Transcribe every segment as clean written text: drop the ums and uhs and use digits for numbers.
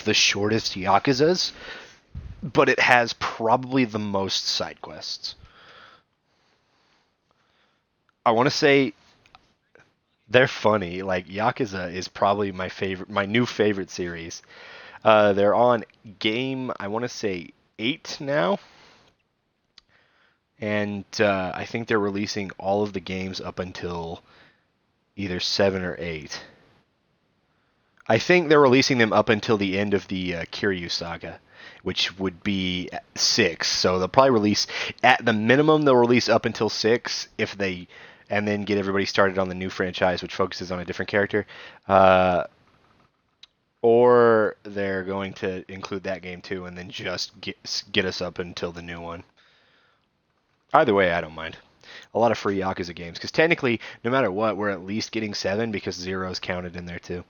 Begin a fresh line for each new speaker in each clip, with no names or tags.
the shortest Yakuzas, but it has probably the most side quests. I want to say they're funny. Like Yakuza is probably my new favorite series. They're on game, I want to say 8 now, and I think they're releasing all of the games up until either 7 or 8. I think they're releasing them up until the end of the Kiryu saga, which would be 6. So they'll probably release, at the minimum, they'll release up until 6 and then get everybody started on the new franchise, which focuses on a different character. Or they're going to include that game too, and then just get us up until the new one. Either way, I don't mind. A lot of free Yakuza games, because technically, no matter what, we're at least getting 7 because Zero's counted in there too.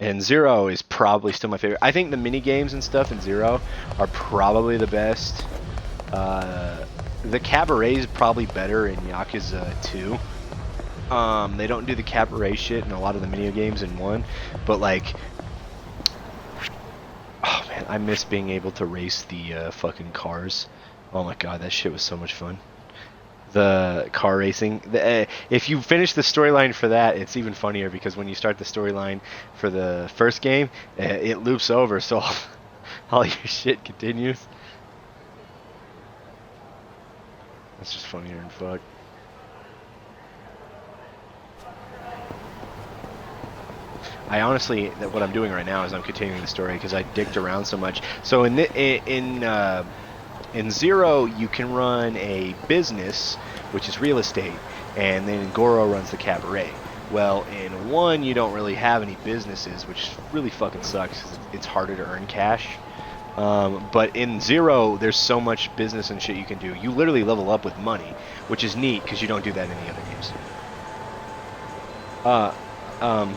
And Zero is probably still my favorite. I think the mini games and stuff in Zero are probably the best. The cabaret is probably better in Yakuza 2. They don't do the cabaret shit in a lot of the mini games in 1, but like, oh man, I miss being able to race the fucking cars. Oh my god, that shit was so much fun. The car racing. If you finish the storyline for that, it's even funnier because when you start the storyline for the first game, it loops over, so all your shit continues. That's just funnier than fuck. I honestly, what I'm doing right now is I'm continuing the story because I dicked around so much. So in Zero, you can run a business, which is real estate, and then Goro runs the cabaret. Well, in 1, you don't really have any businesses, which really fucking sucks. It's harder to earn cash. But in Zero, there's so much business and shit you can do. You literally level up with money, which is neat because you don't do that in any other games.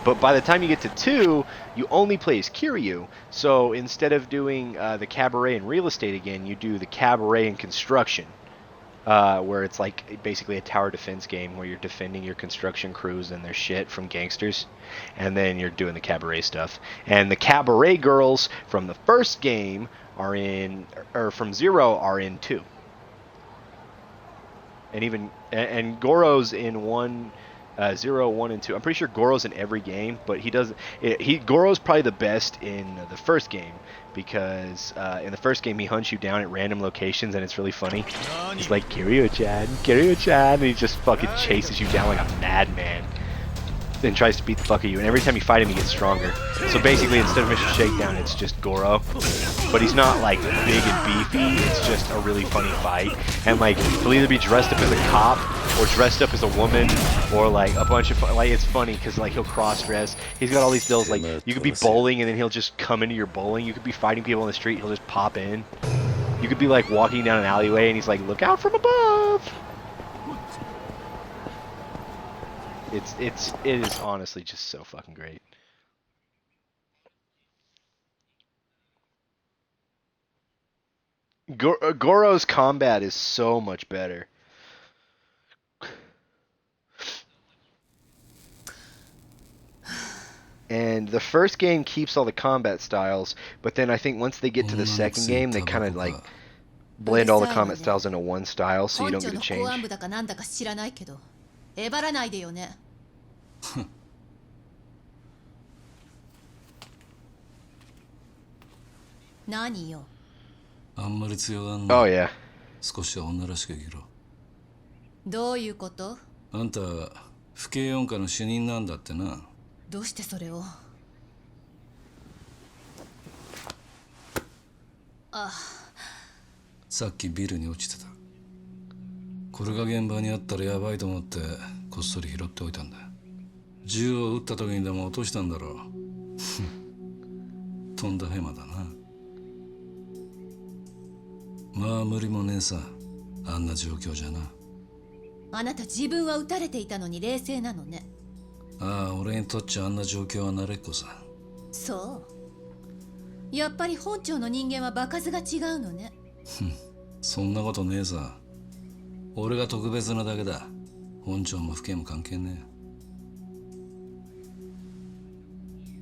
But by the time you get to 2, you only play as Kiryu. So instead of doing the cabaret and real estate again, you do the cabaret and construction, where it's like basically a tower defense game where you're defending your construction crews and their shit from gangsters, and then you're doing the cabaret stuff. And the cabaret girls from the first game from Zero are in 2. And Goro's in 1. 0, 1, and 2. I'm pretty sure Goro's in every game, but Goro's probably the best in the first game because in the first game he hunts you down at random locations and it's really funny. He's like, Kiryu-chan, and he just fucking chases you down like a madman and tries to beat the fuck out of you, and every time you fight him he gets stronger. So basically instead of Mission Shakedown it's just Goro, but he's not like big and beefy, it's just a really funny fight, and like he'll either be dressed up as a cop or dressed up as a woman or like a bunch of like, it's funny because like he'll cross dress. He's got all these deals, like you could be bowling and then he'll just come into your bowling. You could be fighting people on the street, he'll just pop in. You could be like walking down an alleyway and he's like, look out from above. It is honestly just so fucking great. Goro's combat is so much better. And the first game keeps all the combat styles, but then I think once they get to the second game, they kind of like blend all the combat styles into one style, so you don't get a change. Oh yeah.
少しは女らしく生きろ。
どういうこと？
あんた府警四課の主任なんだってな。
どうしてそれを？
さっきビルに落ちてた。これが現場にあったらやばいと思ってこっそり拾っておいたんだ。銃を撃った時にでも落としたんだろう。とんだヘマだな。まあ無理もねえさ、あんな状況じゃな。
あなた自分は撃たれていたのに冷静なのね。
ああ、俺にとっちゃあんな状況は慣れっこさ。
そう。やっぱり本庁の人間は場数が違うのね。
そんなことねえさ。俺が特別なだけだ。本庁も府警も関係ね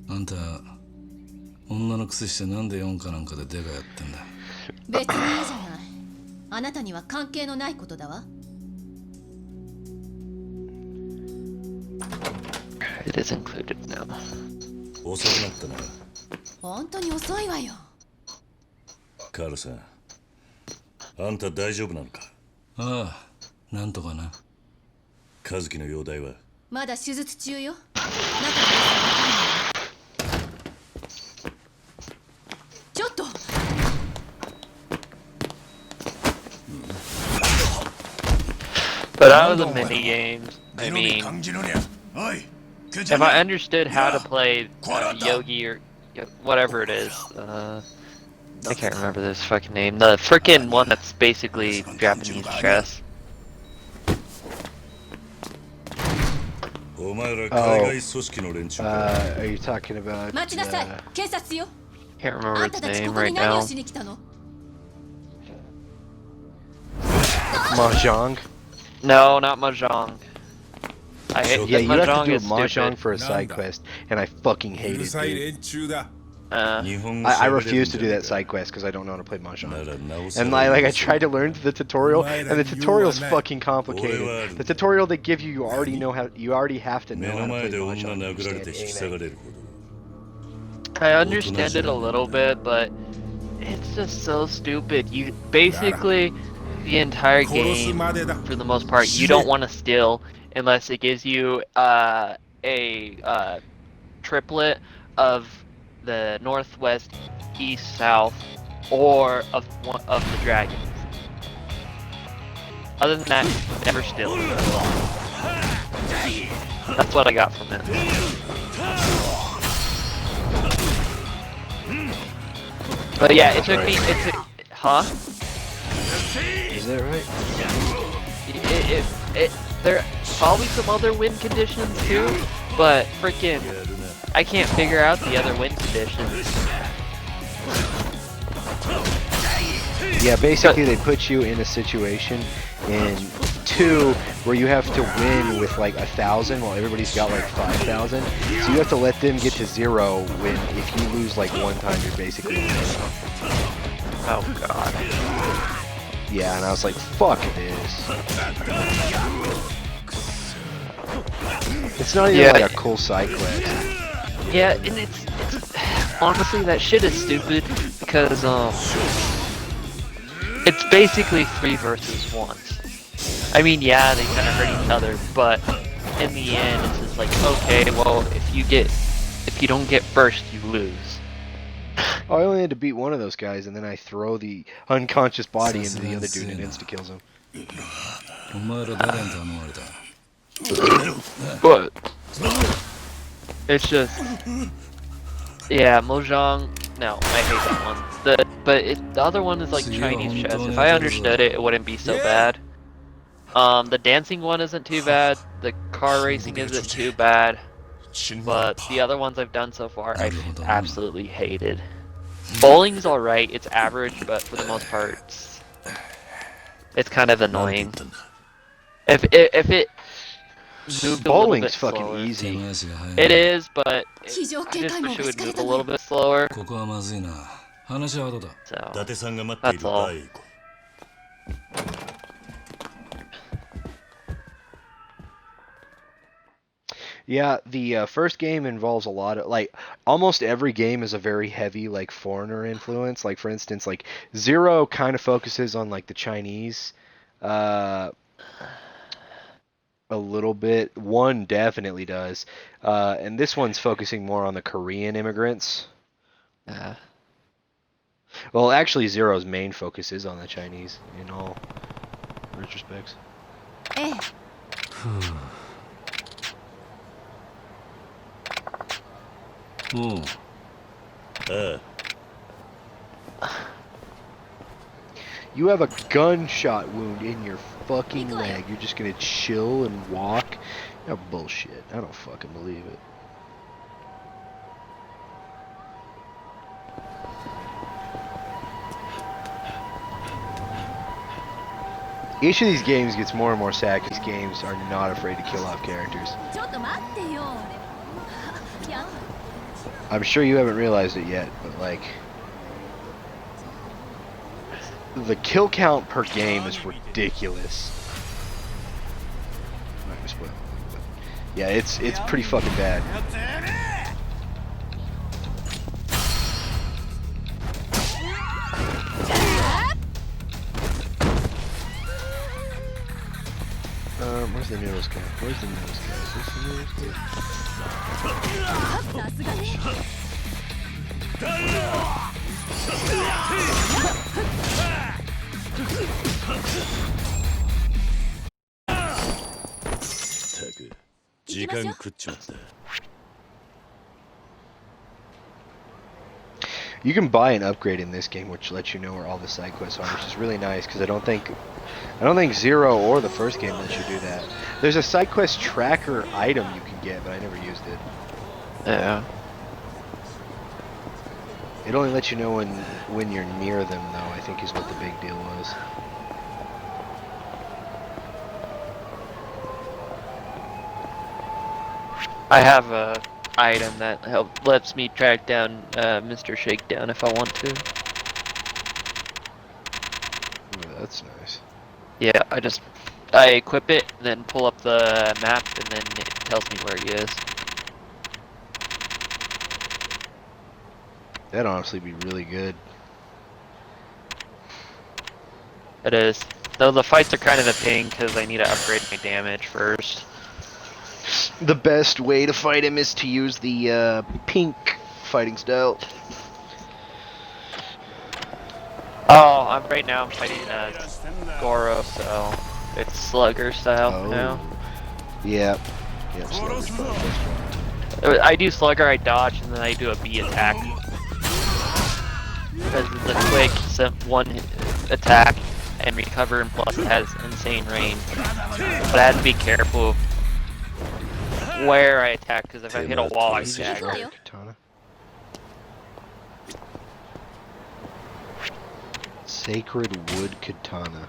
え。あんた女のくせしてなんで4かなんかでデカやってんだ。
別にいいじゃない。あなたには関係のないことだわ。
It is included now.
遅くなったな。
本当に遅いわよ。
カールさん、あんた大丈夫なのか？ああ、なんとかな。和樹の容体は？
まだ手術中よ。中の様子はわからないわ。ちょっと。
But out of the mini games, I mean, if I understood how to play Yogi or whatever it is, I can't remember this fucking name. The frickin' one that's basically Japanese chess.
Oh, are
you talking about?
待ちなさい。警察よ。
Can't
あ
remember
んた
its
たちこ
name
こに
right
何を
now.
しに来たの？
Mahjong?
No, not Mahjong. I hate
Yeah, you have to
Mahjong
do a
is
Mahjong
stupid.
for a side quest, and I fucking hate it, dude. I refuse to do that side quest because I don't know how to play Mahjong. And I tried to learn the tutorial, and the tutorial's fucking complicated. The tutorial they give you, you already have to know how to play Mahjong to understand anything.
I understand it a little bit, but it's just so stupid. You basically, the entire game, for the most part, you don't want to steal unless it gives you a triplet of the northwest, east, south, or of one of the dragons. Other than that, never steal. That's what I got from it. But yeah, it took me. Huh?
Is that right?
There are probably some other win conditions too, but freaking, I can't figure out the other win conditions.
Yeah, basically they put you in a situation in 2 where you have to win with like 1,000 while everybody's got like 5,000. So you have to let them get to 0 when if you lose like one time you're basically dead.
Oh god.
Yeah, and I was like, fuck this. It's not even like a cool side quest.
Yeah, and it's honestly that shit is stupid because it's basically 3 versus 1. I mean, yeah, they kind of hurt each other, but in the end, it's just like, okay, well, if you don't get first, you lose.
Oh, I only had to beat one of those guys, and then I throw the unconscious body into the other dude and insta-kills him.
But it's just, yeah, Mojang. No, I hate that one. The other one is like Chinese chess. If I understood it, it wouldn't be so bad. The dancing one isn't too bad. The car racing isn't too bad. But the other ones I've done so far, I've absolutely hated. Bowling's alright. It's average, but for the most part, it's kind of annoying. If it moved
Bowling's
a
fucking
slower.
easy.
It is, but I just wish it would move a little bit slower. So, that's all.
Yeah, the first game involves a lot of like almost every game is a very heavy like foreigner influence. Like for instance, like 0 kind of focuses on like the Chinese a little bit. 1 definitely does, and this one's focusing more on the Korean immigrants. Well, actually, 0's main focus is on the Chinese in all retrospects. You have a gunshot wound in your fucking leg. You're just gonna chill and walk? Oh, bullshit. I don't fucking believe it. Each of these games gets more and more sad because these games are not afraid to kill off characters. I'm sure you haven't realized it yet, but like the kill count per game is ridiculous. I'm not gonna spoil it, but yeah, it's pretty fucking bad. Where's the noodles guy? Where's the noodles guy? Is this the noodles guy? You can buy an upgrade in this game, which lets you know where all the side quests are, which is really nice because I don't think Zero or the first game lets you do that. There's a side quest tracker item you can get, but I never used it.
Yeah.
It only lets you know when you're near them, though, I think is what the big deal was.
I have a item that lets me track down Mr. Shakedown if I want to.
Ooh, that's nice.
Yeah, I equip it, then pull up the map, and then it tells me where he is.
That'd honestly be really good.
It is. Though the fights are kind of a pain because I need to upgrade my damage first.
The best way to fight him is to use the pink fighting style.
Oh, right now I'm fighting Goro, so it's slugger style now.
Yeah. Yep, slugger's probably the best one.
I do slugger, I dodge, and then I do a B attack. Because it's a quick one attack and recover, and plus it has insane range. But I have to be careful where I attack, because if I hit a wall, I stagger.
Katana. Sacred Wood Katana.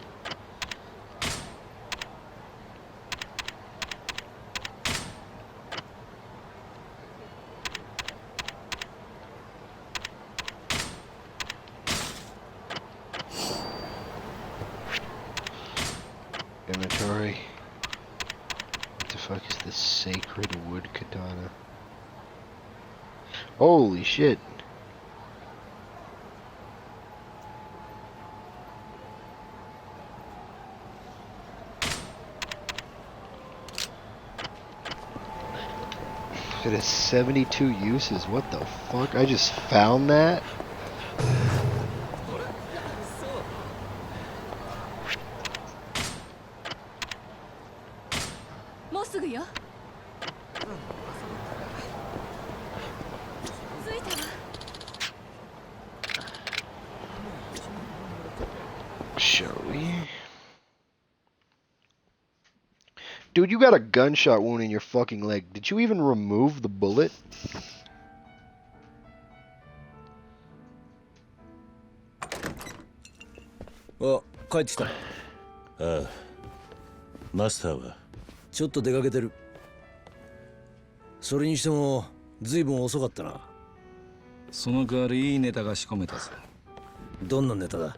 Inventory. What the fuck is this Sacred Wood Katana? Holy shit. It has 72 uses. What the fuck? I just found that? Shall we? Dude, you got a gunshot wound in your fucking leg. Did you even remove the bullet?
Oh, 帰ってきた。ああ。マスターはちょっと出かけてる。それにしても随分遅かったな。
その代わりいいネタが仕込めたぞ。
どんなネタだ？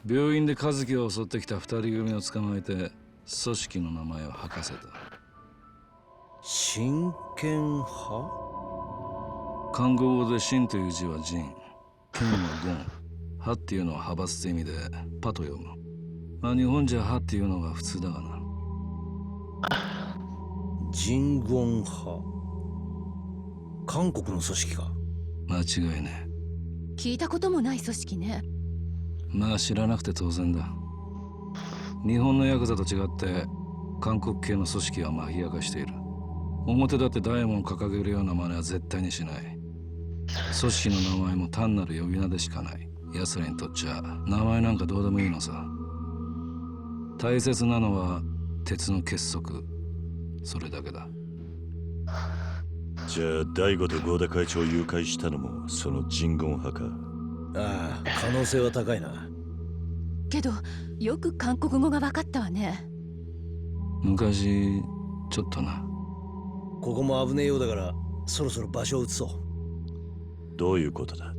病院で和樹を襲ってきた二人組を捕まえて組織の名前を吐かせた。
真剣派？
韓国語で真という字は仁、剣は言、派っていうのは派閥って意味でパと読む。まあ日本じゃ派っていうのが普通だがな。
仁言派？韓国の組織か？
間違いねえ。
聞いたこともない組織ね。
まあ知らなくて当然だ。日本のヤクザと違って韓国系の組織はマフィア化している。表だって大門を掲げるような真似は絶対にしない。組織の名前も単なる呼び名でしかない。奴らにとっちゃ名前なんかどうでもいいのさ。大切なのは鉄の結束、それだけだ。
じゃあ大悟と合田会長を誘拐したのもその仁言派か？
ああ、可能性は高いな。
けどよく韓国語が分かったわね。
昔ちょっとな。
ここも危ねえようだからそろそろ場所を移そ
どういうことだ？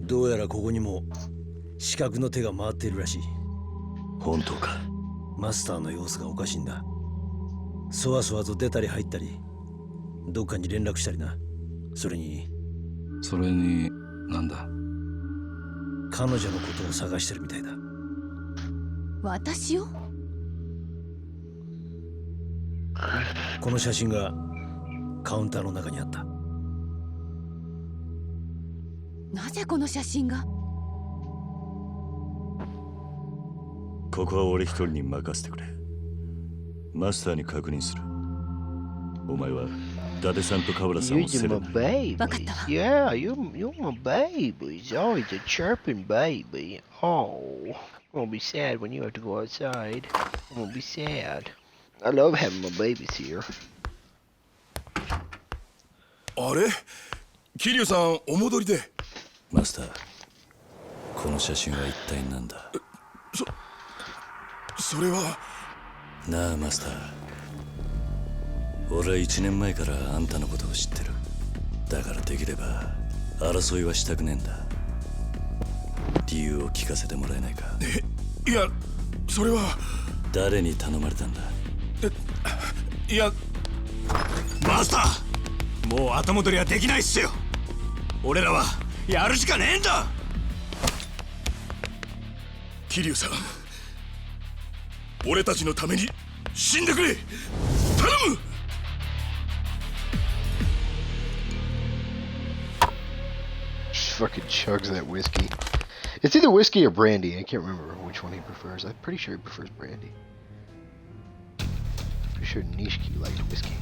どうやらここにも視覚の手が回っているらしい。
本当か？
マスターの様子がおかしいんだ。そわそわと出たり入ったり、どっかに連絡したりな。それに
なんだ？
彼女のことを探してるみたいだ。
私を？
この写真がカウンターの中にあった。
なぜこの写真が？
ここは俺一人に任せてくれ。マスターに確認する。お前は伊達さんと河原さんをセレブ。
分かったわ。
Yeah, you're my baby. It's always a chirping baby. Oh, I'm gonna be sad when you have to go outside. I'm gonna be sad. I love having my babies here.
あれ、桐生さんお戻りで。
マスター、この写真は一体何だ？
それは。
なあマスター、俺は1年前からあんたのことを知ってる。だからできれば争いはしたくねえんだ。理由を聞かせてもらえないか？
いや、それは。
誰に頼まれたんだ？
いや、マスター、もう後戻りはできないっすよ。俺らはやるしかねえんだ。桐生さん、俺たちのために死んでくれ。頼む。
Just fucking chugs that whiskey. It's either whiskey or brandy. I can't remember which one he prefers. I'm pretty sure he prefers brandy. Pretty sure Nishiki liked whiskey.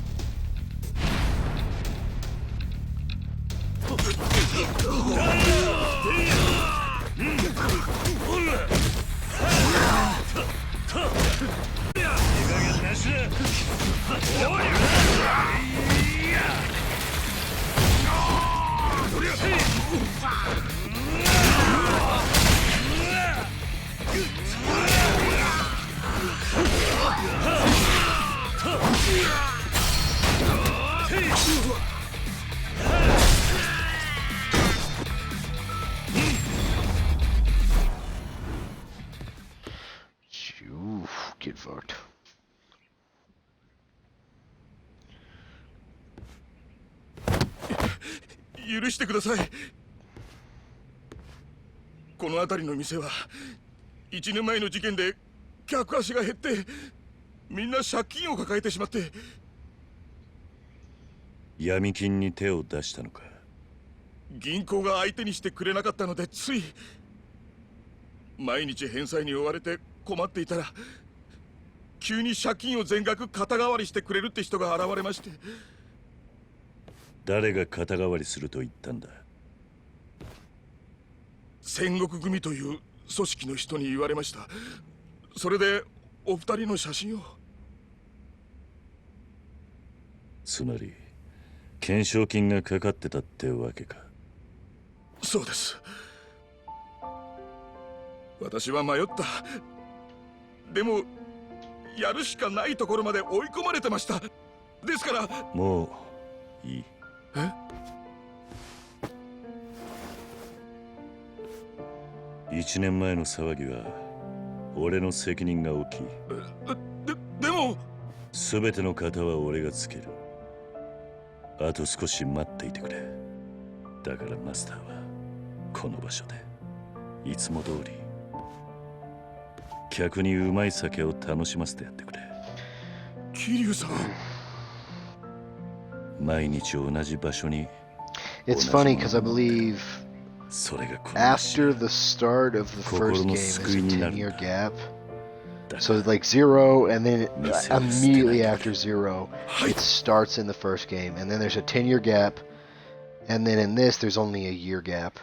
Get fucked.
許してください。この辺りの店は1年前の事件で客足が減ってみんな借金を抱えてしまって。
闇金に手を出したのか？
銀行が相手にしてくれなかったのでつい。毎日返済に追われて困っていたら急に借金を全額肩代わりしてくれるって人が現れまして。
誰が肩代わりすると言ったんだ？
戦国組という組織の人に言われました。それでお二人の写真を。
つまり懸賞金がかかってたってわけか？
そうです。私は迷った。でもやるしかないところまで追い込まれてました。ですから。
もういい。1年前の騒ぎは俺の責任が大きい。
でも
全ての型は俺がつける。あと少し待っていてくれ。だからマスターはこの場所でいつも通り客にうまい酒を楽しませてやってくれ。
桐生さん、
毎日同じ場所に。
It's funny because I believe
それがこの
after the start of the first game is a 10-year gap. So like 0 and then immediately after 0 it starts in the first game, and then there's a 10-year gap, and then in this there's only a year gap.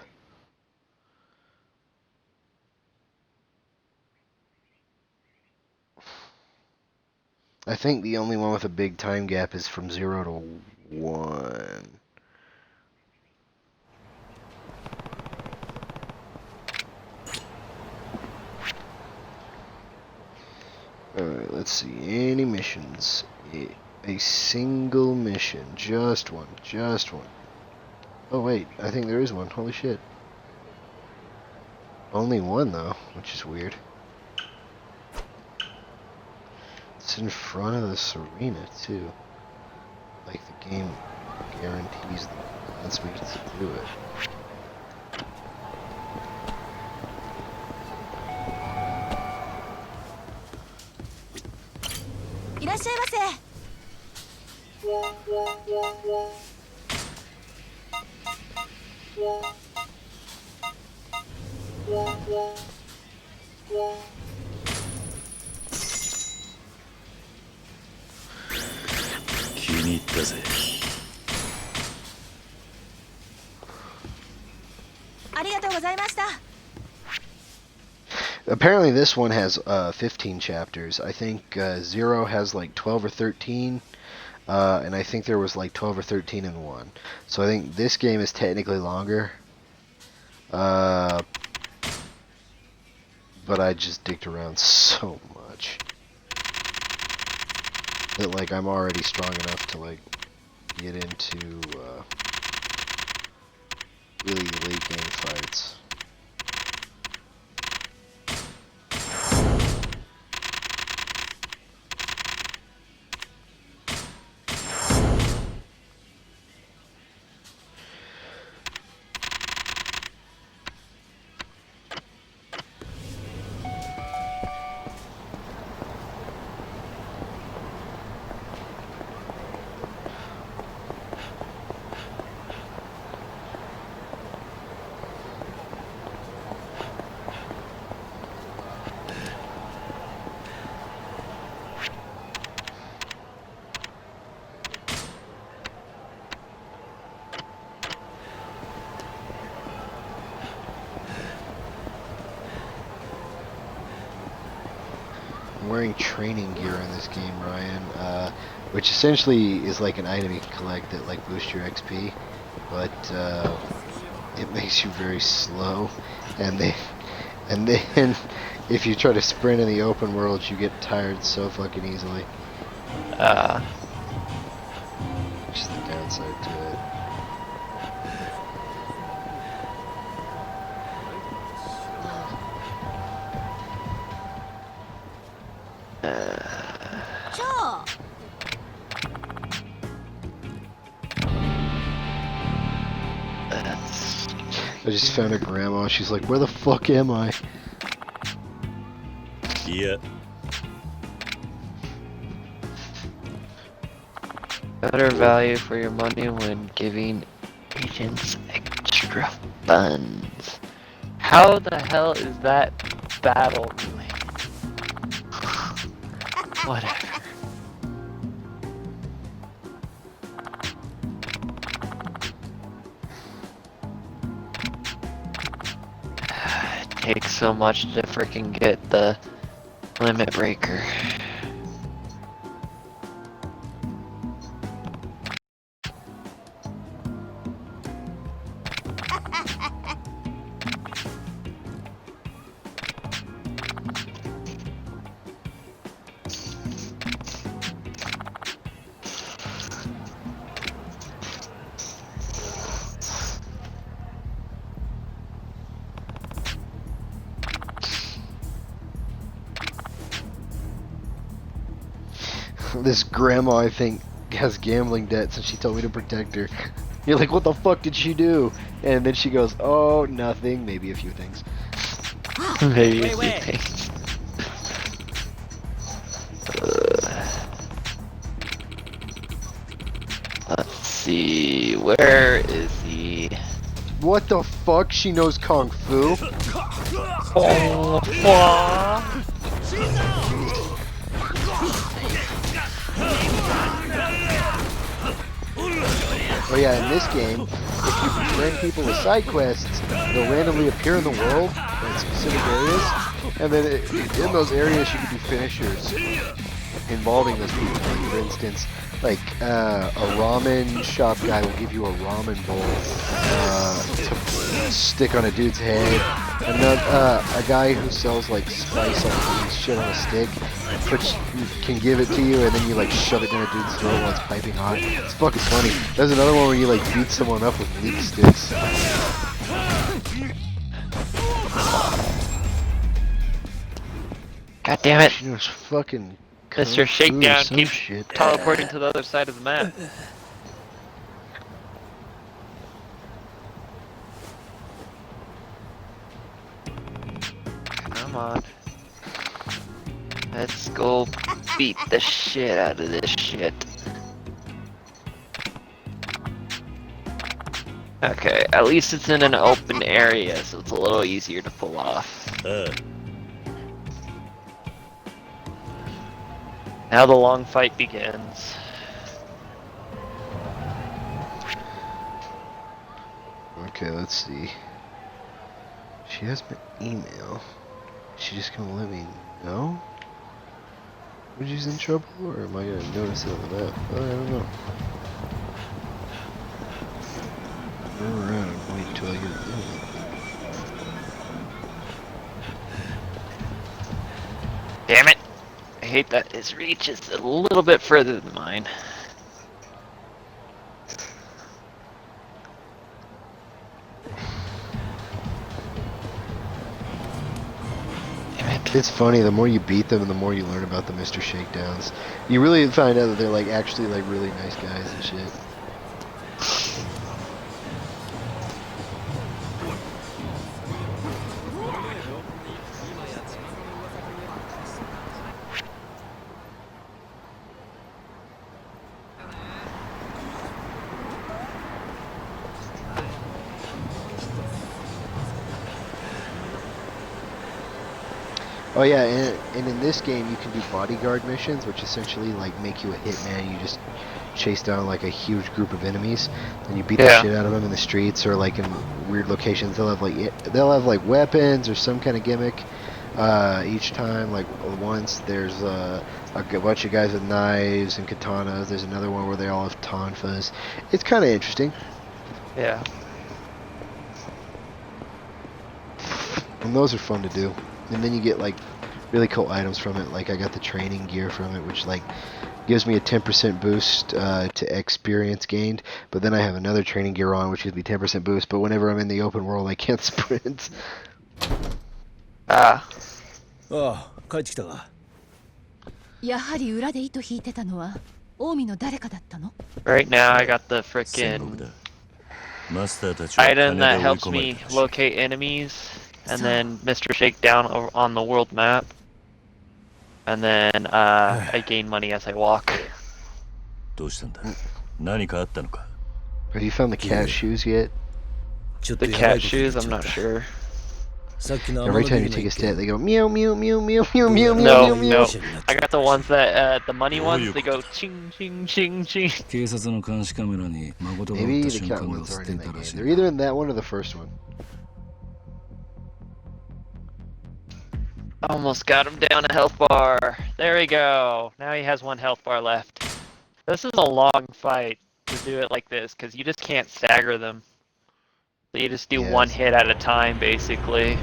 I think the only one with a big time gap is from 0 to 1. Alright, let's see. Any missions? A single mission. Just one. Just one. Oh wait, I think there is one. Holy shit. Only one though, which is weird. It's in front of this arena too. Like the game guarantees that wants me to do it. Apparently this one has 15 chapters. I think Zero has like 12 or 13. And I think there was like 12 or 13 in one. So I think this game is technically longer. But I just dicked around so much that like I'm already strong enough to like get into really late game fights. I'm wearing training gear in this game, Ryan, which essentially is like an item you can collect that like boosts your XP, but it makes you very slow, and then if you try to sprint in the open world, you get tired so fucking easily. Which is the downside to it. I just found her grandma. She's like, "Where the fuck am I?"
Yeah.
Better value for your money when giving agents extra funds. How the hell is that battle doing? Whatever. It takes so much to freaking get the limit breaker.
This grandma, I think, has gambling debts, and she told me to protect her. You're like, what the fuck did she do? And then she goes, oh, nothing, maybe a few things.
Maybe a few things. Let's see, where is he?
What the fuck? She knows Kung Fu? Oh yeah, in this game, if you befriend people with side quests, they'll randomly appear in the world in specific areas, and then in those areas you can do finishers involving those people. Like, for instance, like a ramen shop guy will give you a ramen bowl to stick on a dude's head.
A guy who sells like spice on shit on a stick can give it to you, and then you like shove it down a dude's throat while it's piping hot. It's fucking funny. There's another one where you like beat someone up with leaf sticks.
God damn it!
She was fucking
Mr. Shakedown
some
keeps
shit.
teleporting to the other side of the map. Come on. Let's go beat the shit out of this shit. Okay, at least it's in an open area, so it's a little easier to pull off. Now the long fight begins.
Okay, let's see. She has my email. She just gonna let me know when she's in trouble, or am I gonna notice it on the map? I don't know. Run around and wait until I get it.
Damn it! I hate that his reach is a little bit further than mine.
It's funny, the more you beat them, the more you learn about the Mr. Shakedowns. You really find out that they're like actually like really nice guys and shit. Oh yeah, and in this game you can do bodyguard missions, which essentially like make you a hitman. You just chase down like a huge group of enemies, and you beat the shit out of them in the streets or like in weird locations. They'll have like weapons or some kind of gimmick each time. Like once there's a bunch of guys with knives and katanas. There's another one where they all have tonfas. It's kind of interesting.
Yeah.
And those are fun to do. And then you get like really cool items from it. Like I got the training gear from it, which like gives me a 10% boost to experience gained. But then I have another training gear on, which gives me 10% boost. But whenever I'm in the open world, I can't sprint.
Ah.
ああ、帰ってきたか。
やはり裏で糸引いてたのは近江の誰かだったの？
Right now I got the frickin' item that helps me locate enemies, and then Mr. Shakedown on the world map, and then I gain money as I walk.
どうしたんだ？何かあったのか？
Have you found the cat shoes yet?
The cat shoes? I'm not sure.
Every time you take a step, they go meow meow meow meow meow meow
No,
meow meow.
no. I got the ones that, the money ones, they go ching ching ching ching.
警察の監視カメラに誠が撃っ
Maybe
た
the
瞬
cat
間が
ones
映っ
aren't
て
in
いた
that
ら
game.
しい
They're either in that one or the first one.
Almost got him down a health bar. There we go. Now he has one health bar left. This is a long fight to do it like this, because you just can't stagger them. So you just do one hit at a time, basically.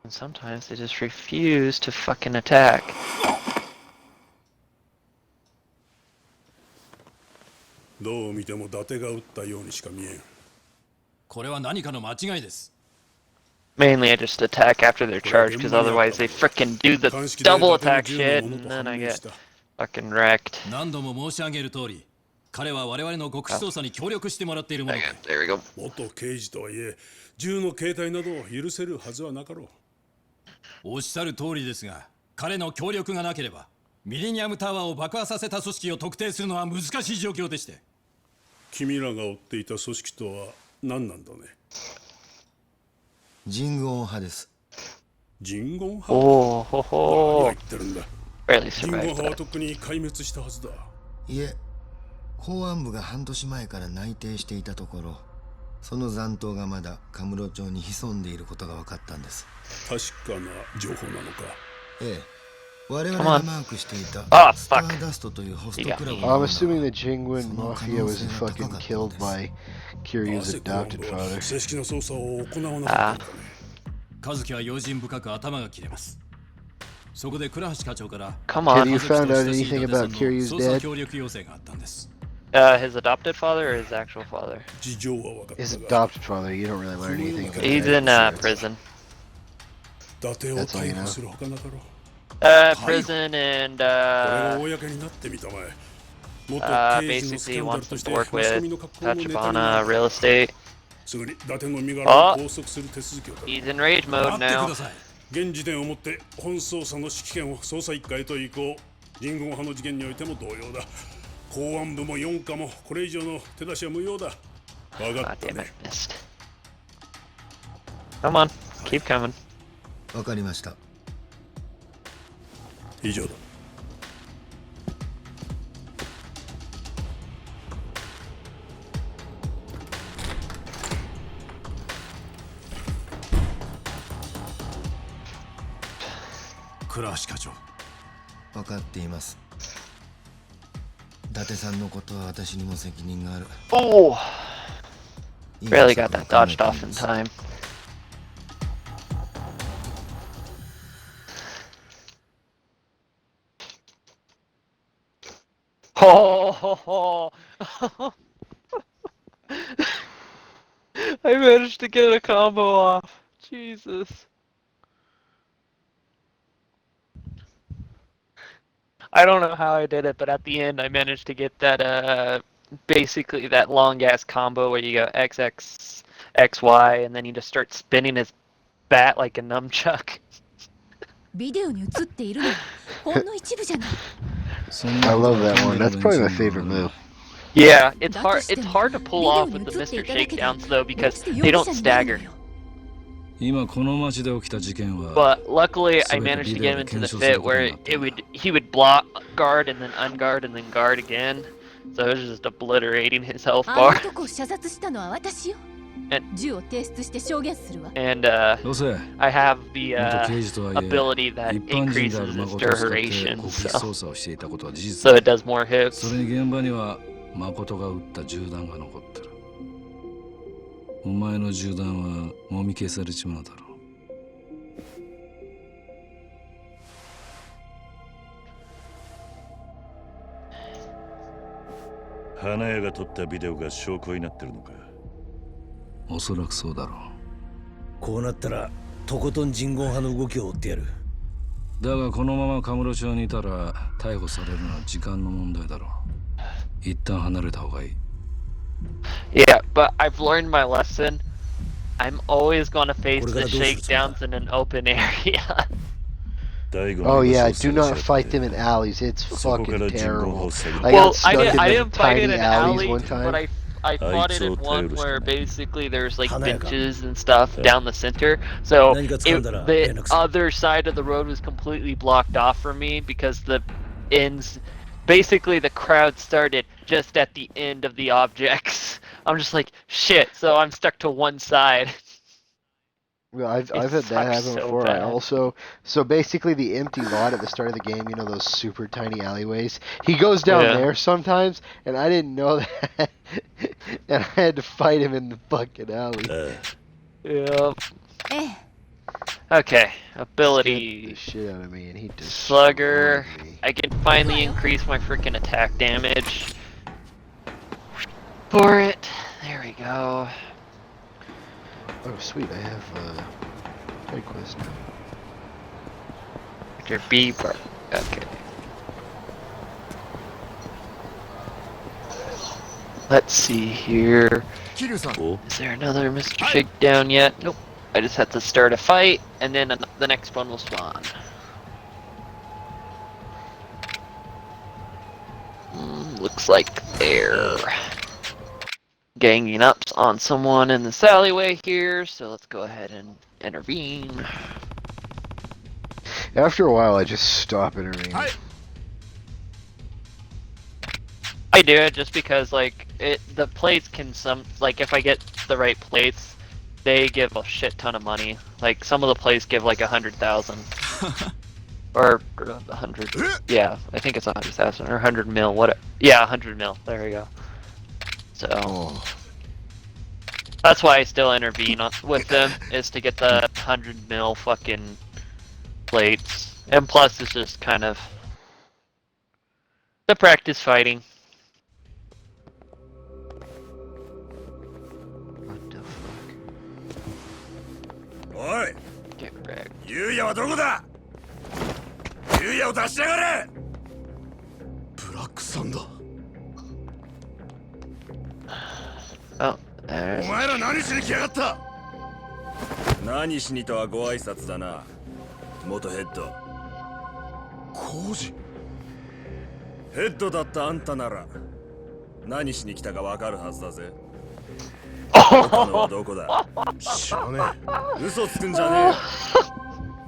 And sometimes they just refuse to fucking attack.
どう見ても伊達が撃ったようにしか見えん。
これは何かの間違いです。
Mainly I just attack after they're charged, because otherwise they frickin' do the double attack shit, and then I get fucking wrecked.
何度も申し上げる通り、彼は我々の極秘捜査に協力してもらっているもので。
There we go.
元刑事とはいえ、銃の携帯などを許せるはずはなかろう。
おっしゃる通りですが、彼の協力がなければ、ミレニアムタワーを爆破させた組織を特定するのは難しい状況でして。
君らが追っていた組織とは何なんだね。
人言派です。
人言派？
おおほほ
何言ってるんだ。人言派はとっくに壊滅したはずだ。
いえ、公安部が半年前から内定していたところ、その残党がまだカムロ町に潜んでいることが分かったんです。
確かな情報なのか。
ええ、我々
Come
が
on.
マークしていた
Ah,
スタ
fuck.
ーダストというホス
You
ト
got
クラブ
me.
の
I'm
オーナー
assuming the
は
Jingwen
その可
Mafia
能
was
性が
fucking
高かったの
killed
です
by
な
Kiryu's
ぜ公安
adopted
部は
father.
正式な捜査を行わなかったのかね。
和樹は用心深く頭が切れます。そこで倉橋課長から
Come
Have
on.
you
和樹と
found out
親しい
anything
伊達さ
about
んの
Kiryu's
捜査
dad?
協力要請があったんです。
His adopted father or his actual father?
事情は分かっ
His
たが、
adopted father, you don't really learn anything about
He's
that.
in prison.
伊達を
That's all you
逮
know.
捕するほかなかろう。
Prison and
これが公になってみたまえ。元刑事のスキ
basically
ャンダル
wants
と
to
して
work
マスコ
with
ミの格好のネタにな
Tachibana
る。
Real Estate.
すぐに伊達の身柄を拘束する手続きを取る。
He's in rage
待
mode
ってく
now.
ださい。
現時点をもって本捜査の指揮権を捜査一課へと移行。人言派の事件においても同様だ。公安部も四課もこれ以上の手出しは無用だ。分か
Ah,
った
damn
ね
it. Missed. Come on. Keep coming.
わかりました。
以上だ。
倉橋課長。
分かっています。伊達さんのことは私にも責任がある。
Oh!
今
Barely
そ
got
こを
that
考え
dodged
てい
off
ま
in
す。
time. Oh! I managed to get a combo off. Jesus. I don't know how I did it, but at the end I managed to get that basically that long ass combo where you go XX XY and then you just start spinning his bat like a nunchuck.
ビデオに映っているのはほんの一部じゃない。
I love that one. That's probably my favorite move.
Yeah, it's hard to pull off with the Mr. Shakedowns though because they don't stagger.
今この街で起きた事件は
But luckily I managed to get him into the fit where he would block guard and then unguard and then guard again. So it was just obliterating his health
あの
bar.
男を射殺したのは私よ。銃を提出して証言するわ。
And I have the ability that increases its duration, so it does more hits.
それに現場には誠が撃った銃弾が残ってる。お前の銃弾はもみ消されちまうだろう。
花屋が撮ったビデオが証拠になってるのか。
おそらくそうだろう。
こうなったらとことん人言派の動きを追ってやる。
だがこのままカムロ町にいたら逮捕されるのは時間の問題だろう。一旦離れた方がいい。
Yeah, but I've learned my lesson. I'm always going to face the shakedowns in an open area.
Oh yeah, do not fight them in alleys. It's fucking terrible.
Well,
I
didn't fight it in
alleys
alley,
one time.
but I fought it in one where basically there's like benches and stuff down the center. So the other side of the road was completely blocked off for me because the ends, basically the crowd started just at the end of the objects. I'm just like, shit, so I'm stuck to one side.
Well, I've had that happen
so
before.
bad.
I also basically the empty lot at the start of the game, you know those super tiny alleyways. He goes down there sometimes, and I didn't know that, and I had to fight him in the fucking alley.
Yep. Okay, ability.
The shit out of me, and he does
Slugger. I can finally increase my freaking attack damage. For it. There we go.
Oh sweet, I have side quest now.
Your B part. Okay. Let's see here. Is there another Mr. Shakedown yet? Nope. I just have to start a fight, and then the next one will spawn. Looks like they're ganging up on someone in this alleyway here, so let's go ahead and intervene.
After a while, I just stop intervening.
I do it just because, like, the plates can like, if I get the right plates, they give a shit ton of money. Like, some of the plates give like 100,000. Or 100. Yeah, I think it's 100,000 or 100 mil. What? Yeah, 100 mil. There we go. So that's why I still intervene with them, is to get the 100 mil fucking plates, and plus it's just kind of the practice fighting.
What the fuck?
おい
Get wrecked.
ユウヤはどこだユウヤを出しやがれブラックサンダー
Oh, there's
お前ら何しに来やがった何しにとはご挨拶だな元ヘッドコウジヘッドだったあんたなら何しに来たかわかるはずだぜ他のはどこだ知らねえ嘘つくんじゃねえよ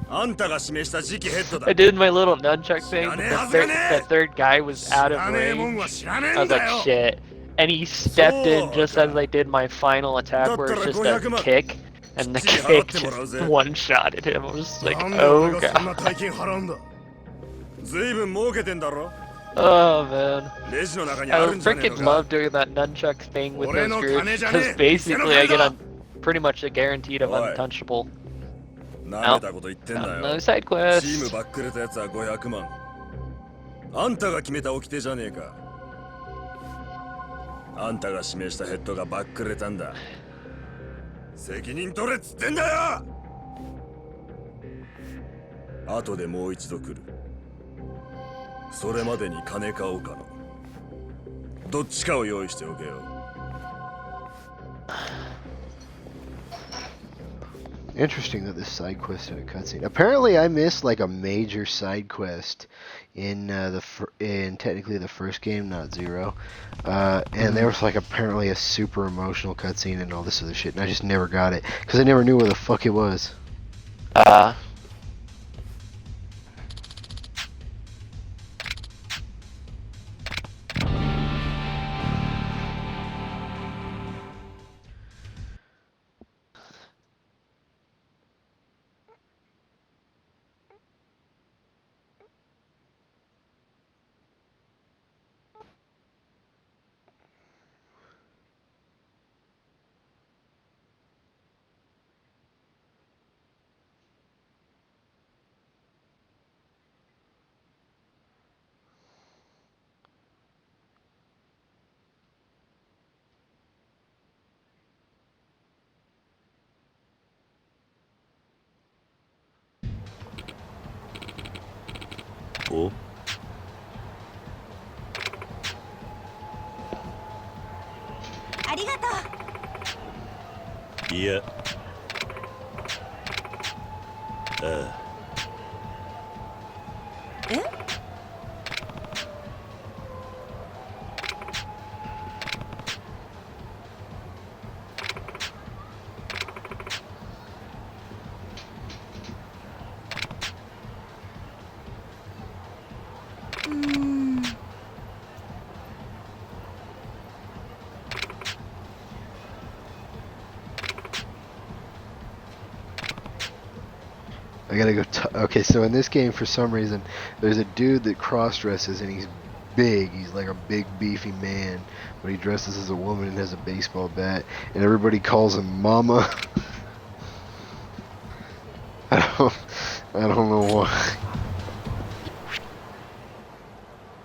あんたが示した次期ヘッドだ
I did my little nunchuck thing. The third guy was out of range. I was like, shit. And he stepped in just as I did my final attack, where it's just a kick, and the kick just one-shotted him. I was just like, oh god.
ずいぶん儲けてんだろ
Oh man.
レジの中に
I
あるんじゃねえ
freaking
のか
love doing that nunchuck thing with those groups, because basically I get on pretty much a guaranteed of untouchable.
なめたこと言ってんだ
No
よ
side
チーム
quest.
ばっくれたやつは500万あんたが決めた掟じゃねえかあんたが指名したヘッドがばっくれたんだ責任取れっつってんだよ後でもう一度来るそれまでに金かおかのどっちかを用意しておけよ
Interesting that this side quest had a cutscene. Apparently, I missed like a major side quest in technically the first game, not Zero. And there was like apparently a super emotional cutscene and all this other shit, and I just never got it because I never knew where the fuck it was.
Oh?
ありがとう。
いやああ
I gotta go. Okay, so in this game, for some reason, there's a dude that cross-dresses, and he's big. He's like a big, beefy man, but he dresses as a woman and has a baseball bat, and everybody calls him Mama. I don't know why.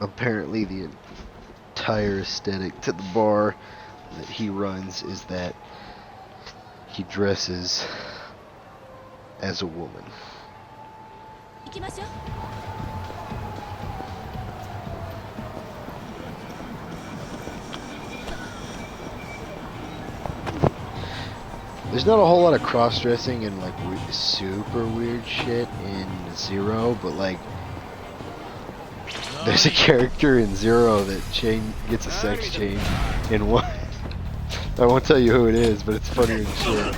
Apparently, the entire aesthetic to the bar that he runs is that he dresses as a woman.
行きましょう。
There's not a whole lot of cross-dressing and like super weird shit in Zero, but like there's a character in Zero that gets a sex change in one. I won't tell you who it is, but it's funny and shit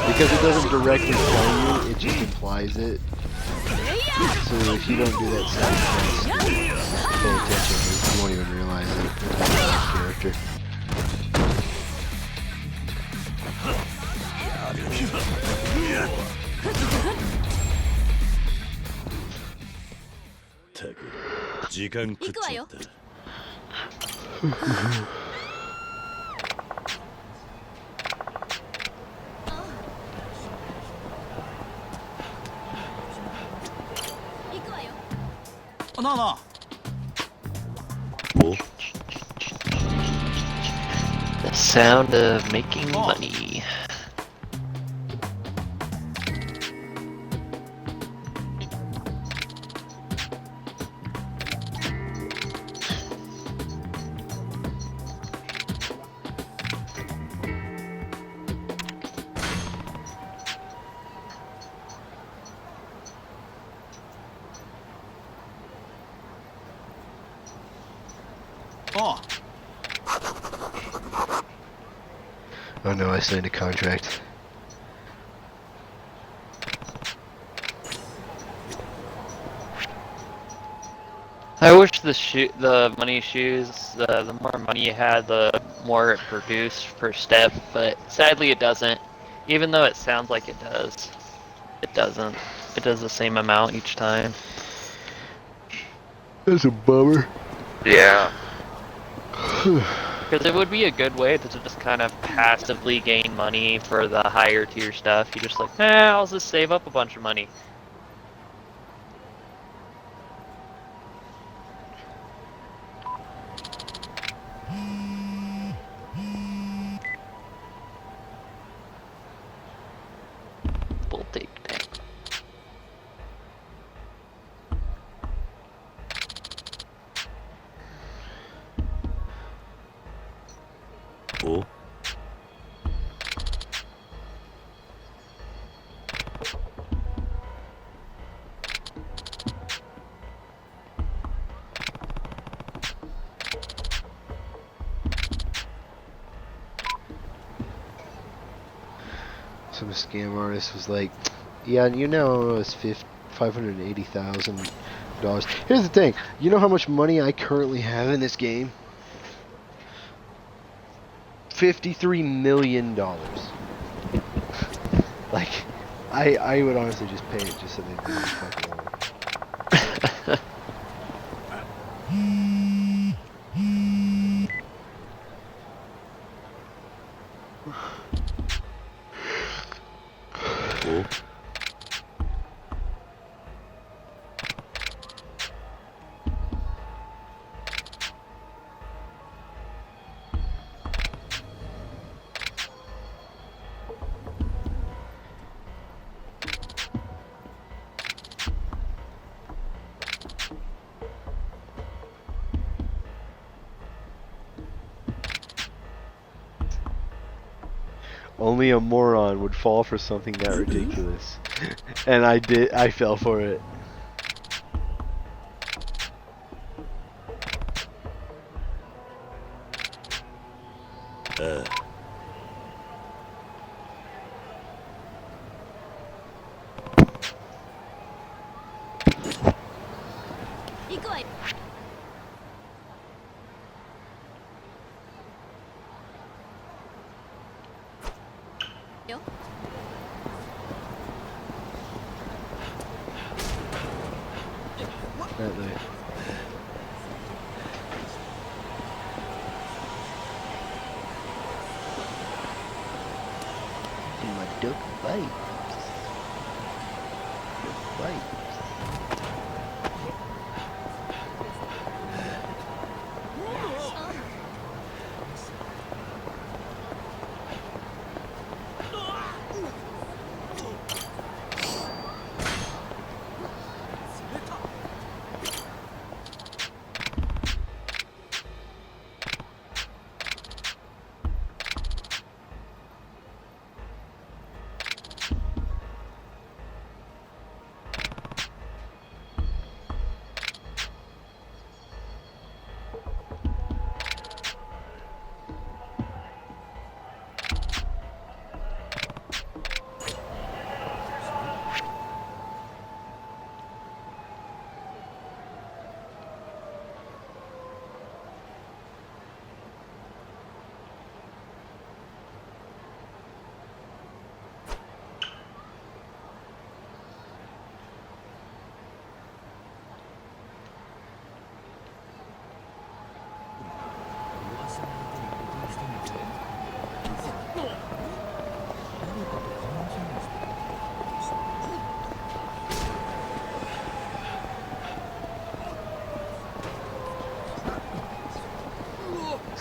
because it doesn't directly tell you; it just implies it. So if you don't do that side quest, pay attention, you won't even realize it. It's a character.
時間食っちゃった。
なあなあ。
お
The sound of making money.
Oh no, I signed a contract.
I wish the money shoes, the more money you had, the more it produced per step, but sadly it doesn't. Even though it sounds like it does, it doesn't. It does the same amount each time.
That's a bummer.
Yeah. Because it would be a good way to just kind of passively gain money for the higher tier stuff. You just like, I'll just save up a bunch of money. We'll take that.
お
Some scam artist was like, yeah, you know it's $580,000. Here's the thing, you know how much money I currently have in this game? $53 million. Like, I would honestly just pay it just so they didn't fuck along. Only a moron would fall for something that ridiculous. And I fell for it. That way. My duck bite. Duck bite.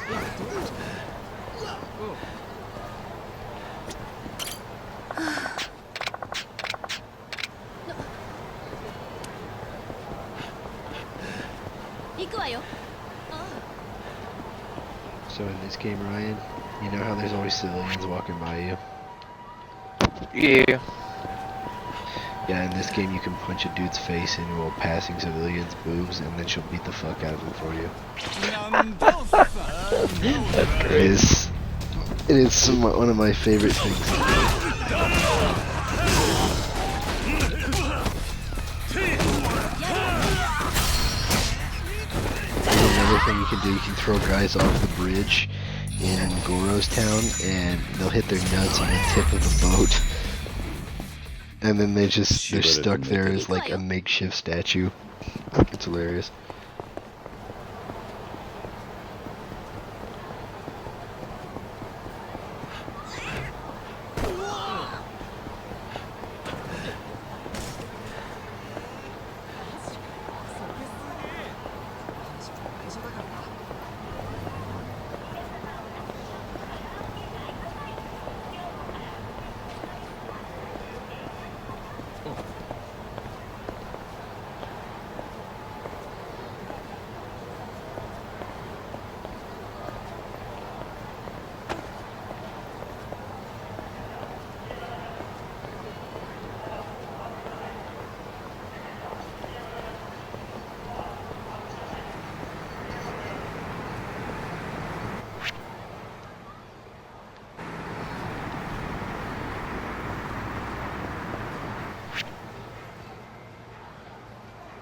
So in this game, Ryan, you know how there's always civilians walking by you?
Yeah.
Yeah, in this game you can punch a dude's face into a passing civilian's boobs and then she'll beat the fuck out of him for you.
That's great.
It is one of my favorite things to do. Another thing you can do, you can throw guys off the bridge in Goro's town and they'll hit their nuts on the tip of the boat. And then they're stuck there as like a makeshift statue. It's hilarious.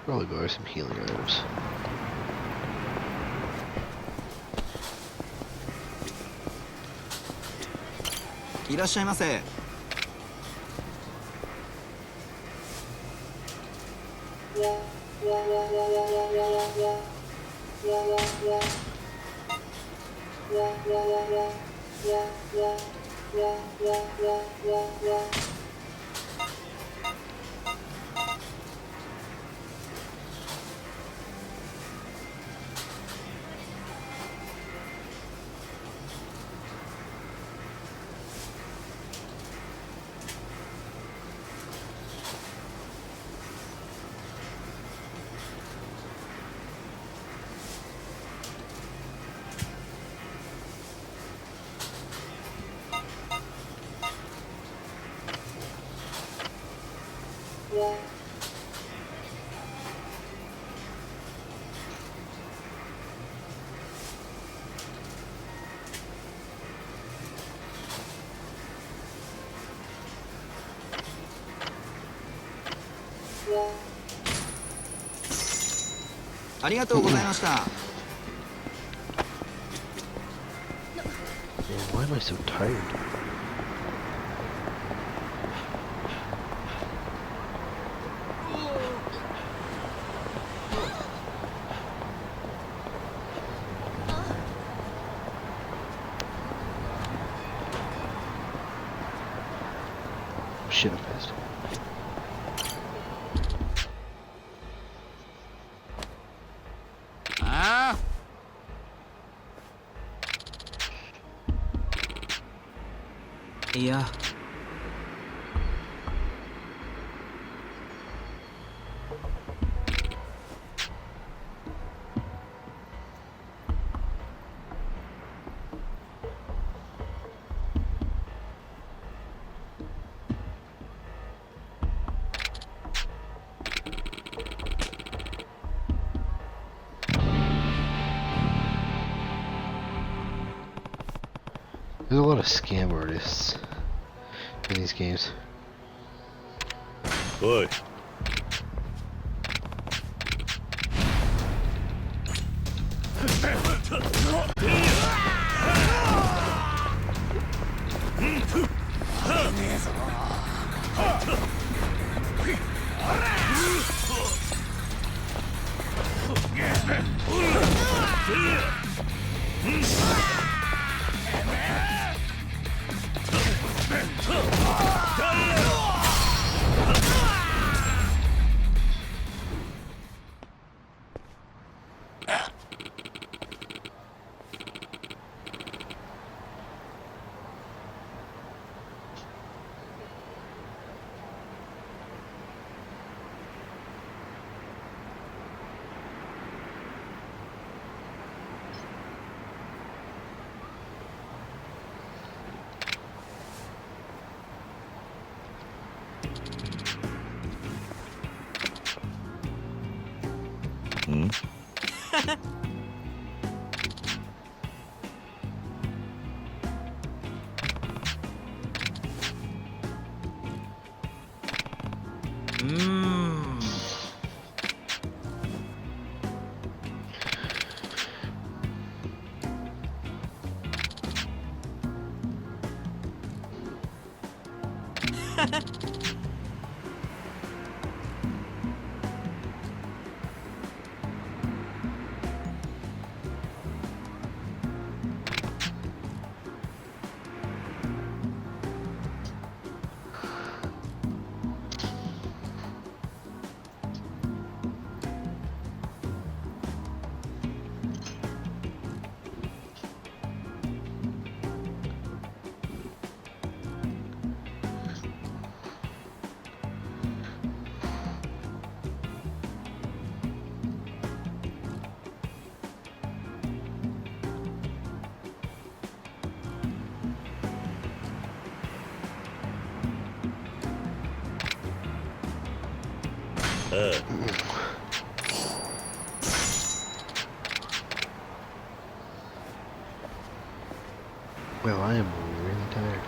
Probably buy some healing items. Why am I so tired? Shit, I missed.
Yeah.
There's a lot of scam artists in these games.
Oi.
Well, I am really tired.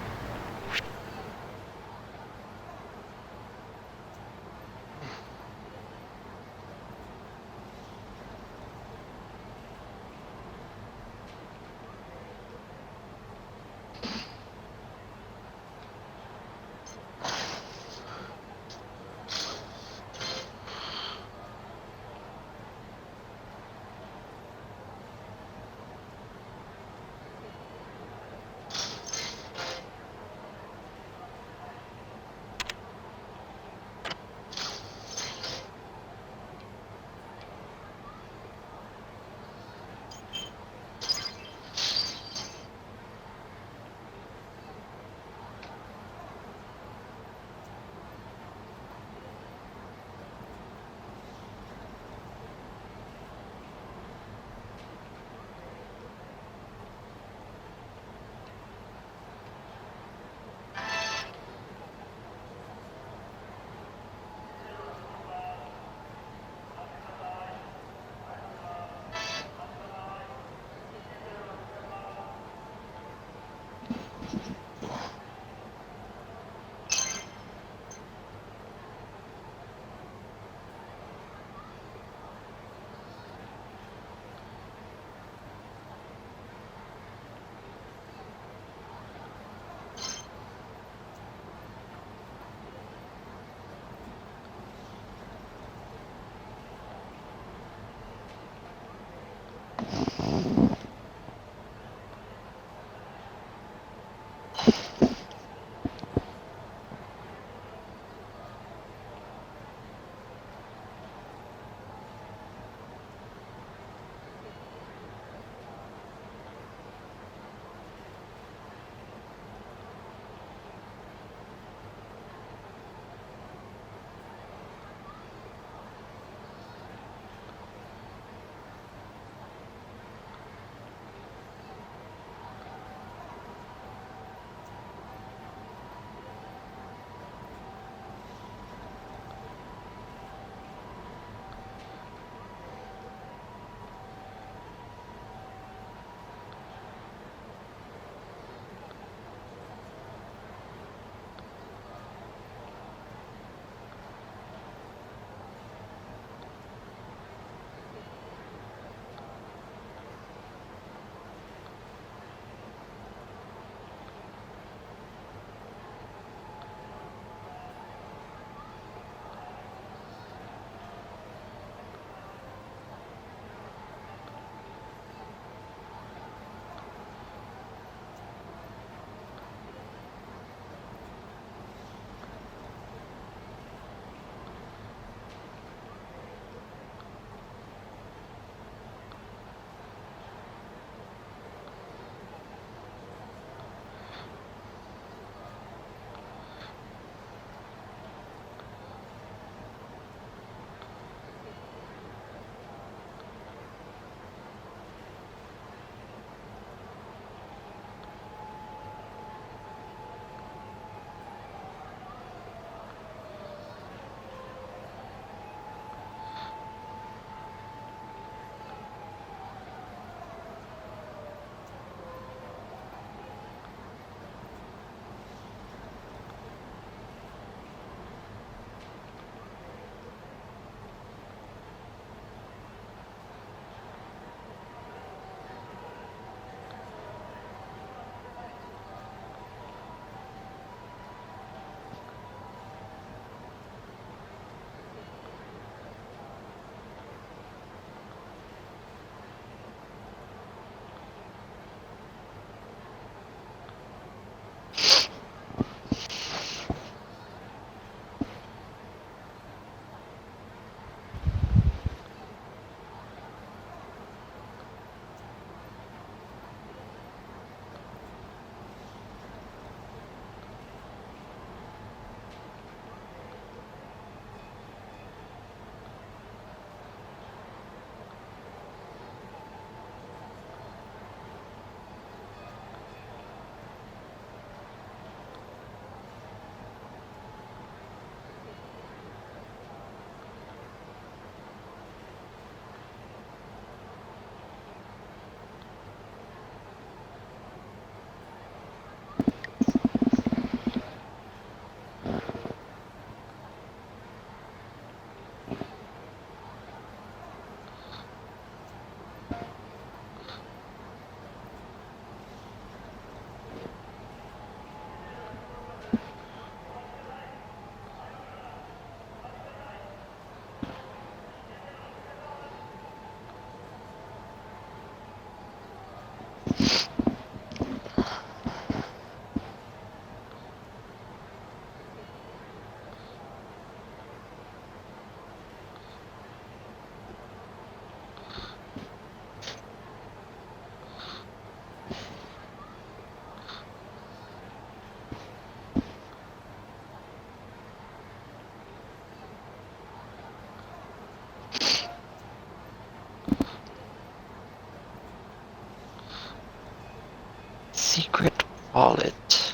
Secret wallet.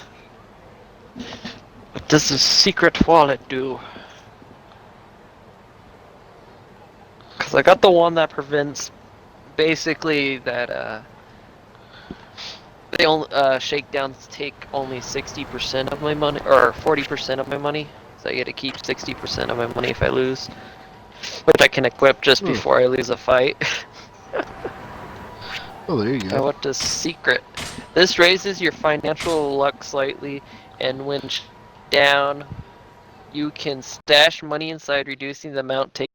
What does the secret wallet do? Because I got the one that prevents basically that they only shakedowns take only 60% of my money, or 40% of my money, so I get to keep 60% of my money if I lose, which I can equip just before I lose a fight.
Oh, there you go.
Now what does secret? This raises your financial luck slightly, and when down, you can stash money inside, reducing the amount taken